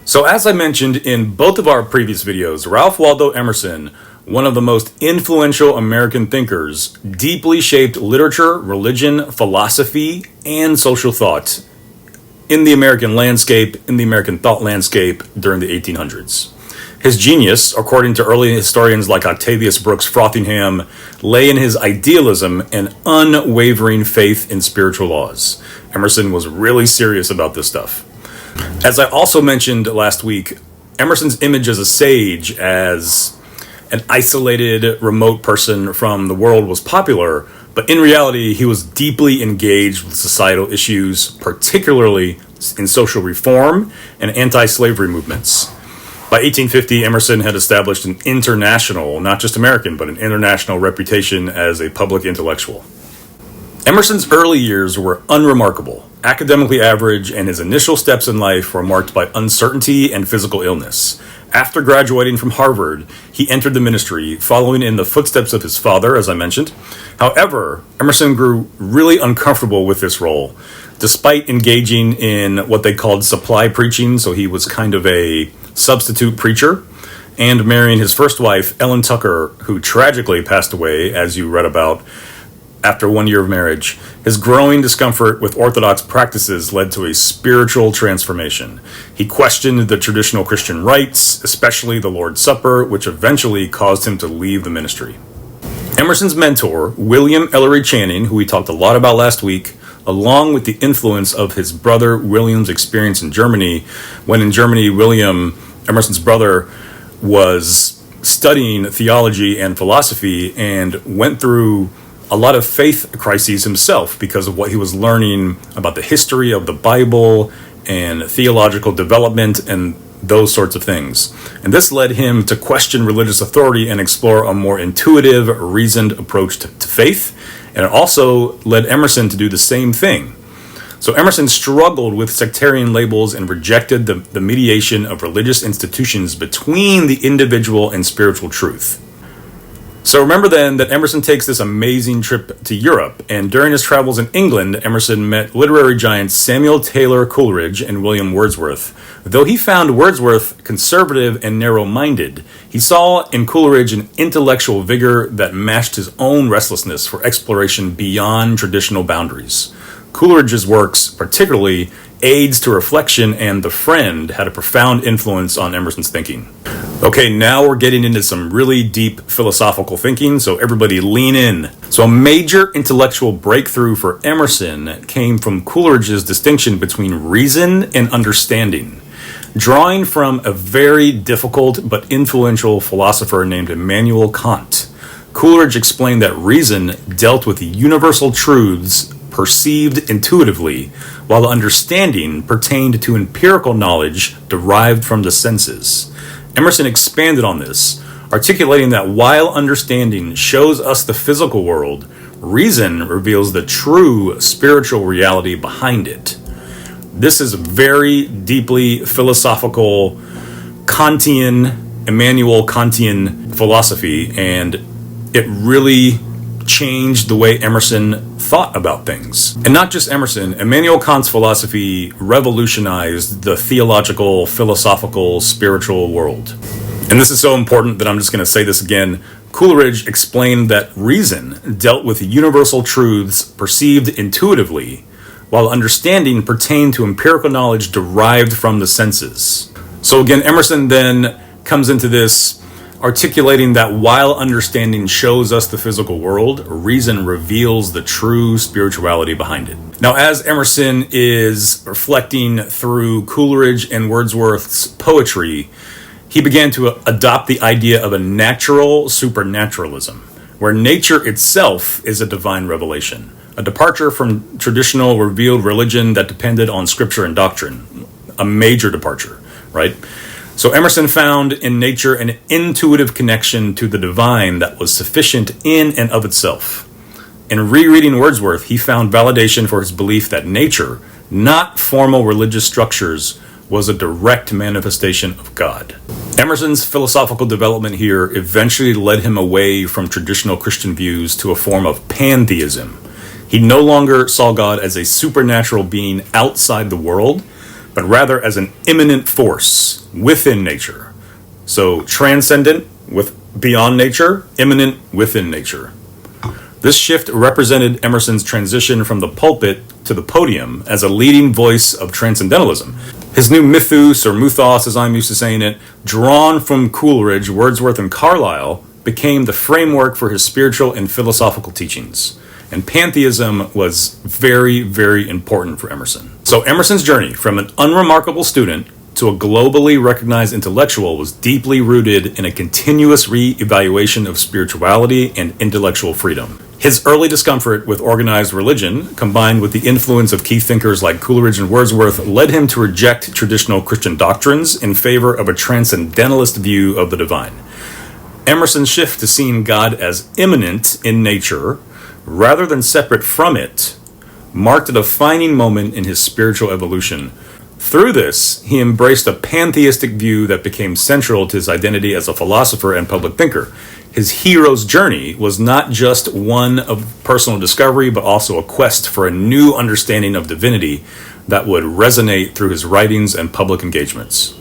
So as I mentioned in both of our previous videos, Ralph Waldo Emerson, one of the most influential American thinkers, deeply shaped literature, religion, philosophy, and social thought in the American landscape, in the American thought landscape during the 1800s. His genius, according to early historians like Octavius Brooks Frothingham, lay in his idealism and unwavering faith in spiritual laws. Emerson was really serious about this stuff. As I also mentioned last week, Emerson's image as a sage, as an isolated, remote person from the world was popular, but in reality, he was deeply engaged with societal issues, particularly in social reform and anti-slavery movements. By 1850, Emerson had established an international, not just American, but an international reputation as a public intellectual. Emerson's early years were unremarkable, academically average, and his initial steps in life were marked by uncertainty and physical illness. After graduating from Harvard, he entered the ministry, following in the footsteps of his father, as I mentioned. However, Emerson grew really uncomfortable with this role, despite engaging in what they called supply preaching, so he was kind of a substitute preacher, and marrying his first wife, Ellen Tucker, who tragically passed away, as you read about, after 1 year of marriage. His growing discomfort with Orthodox practices led to a spiritual transformation. He questioned the traditional Christian rites, especially the Lord's Supper, which eventually caused him to leave the ministry. Emerson's mentor, William Ellery Channing, who we talked a lot about last week, along with the influence of his brother William's experience in Germany, when in Germany William, Emerson's brother, was studying theology and philosophy and went through a lot of faith crises himself because of what he was learning about the history of the Bible and theological development and those sorts of things. And this led him to question religious authority and explore a more intuitive, reasoned approach to faith. And it also led Emerson to do the same thing. So Emerson struggled with sectarian labels and rejected the mediation of religious institutions between the individual and spiritual truth. So remember then that Emerson takes this amazing trip to Europe, and during his travels in England, Emerson met literary giants Samuel Taylor Coleridge and William Wordsworth. Though he found Wordsworth conservative and narrow-minded, he saw in Coleridge an intellectual vigor that matched his own restlessness for exploration beyond traditional boundaries. Coleridge's works, particularly Aids to Reflection and The Friend, had a profound influence on Emerson's thinking. Okay, now we're getting into some really deep philosophical thinking, so everybody lean in. So a major intellectual breakthrough for Emerson came from Coleridge's distinction between reason and understanding. Drawing from a very difficult but influential philosopher named Immanuel Kant, Coleridge explained that reason dealt with universal truths perceived intuitively, while understanding pertained to empirical knowledge derived from the senses. Emerson expanded on this, articulating that while understanding shows us the physical world, reason reveals the true spiritual reality behind it. This is very deeply philosophical Kantian, Immanuel Kantian philosophy, and it really changed the way Emerson thought about things. And not just Emerson, Immanuel Kant's philosophy revolutionized the theological, philosophical, spiritual world. And this is so important that I'm just going to say this again. Coleridge explained that reason dealt with universal truths perceived intuitively, while understanding pertained to empirical knowledge derived from the senses. So again, Emerson then comes into this articulating that while understanding shows us the physical world, reason reveals the true spirituality behind it. Now, as Emerson is reflecting through Coleridge and Wordsworth's poetry, he began to adopt the idea of a natural supernaturalism, where nature itself is a divine revelation, a departure from traditional revealed religion that depended on scripture and doctrine, a major departure, right? So Emerson found in nature an intuitive connection to the divine that was sufficient in and of itself. In rereading Wordsworth, he found validation for his belief that nature, not formal religious structures, was a direct manifestation of God. Emerson's philosophical development here eventually led him away from traditional Christian views to a form of pantheism. He no longer saw God as a supernatural being outside the world, but rather as an immanent force within nature. So transcendent with beyond nature, immanent within nature. This shift represented Emerson's transition from the pulpit to the podium as a leading voice of transcendentalism. His new mythos, or muthos as I'm used to saying it, drawn from Coleridge, Wordsworth, and Carlyle, became the framework for his spiritual and philosophical teachings. And pantheism was very, very important for Emerson. So Emerson's journey from an unremarkable student to a globally recognized intellectual was deeply rooted in a continuous re-evaluation of spirituality and intellectual freedom. His early discomfort with organized religion, combined with the influence of key thinkers like Coleridge and Wordsworth, led him to reject traditional Christian doctrines in favor of a transcendentalist view of the divine. Emerson's shift to seeing God as immanent in nature, rather than separate from it, marked a defining moment in his spiritual evolution. Through this, he embraced a pantheistic view that became central to his identity as a philosopher and public thinker. His hero's journey was not just one of personal discovery, but also a quest for a new understanding of divinity that would resonate through his writings and public engagements.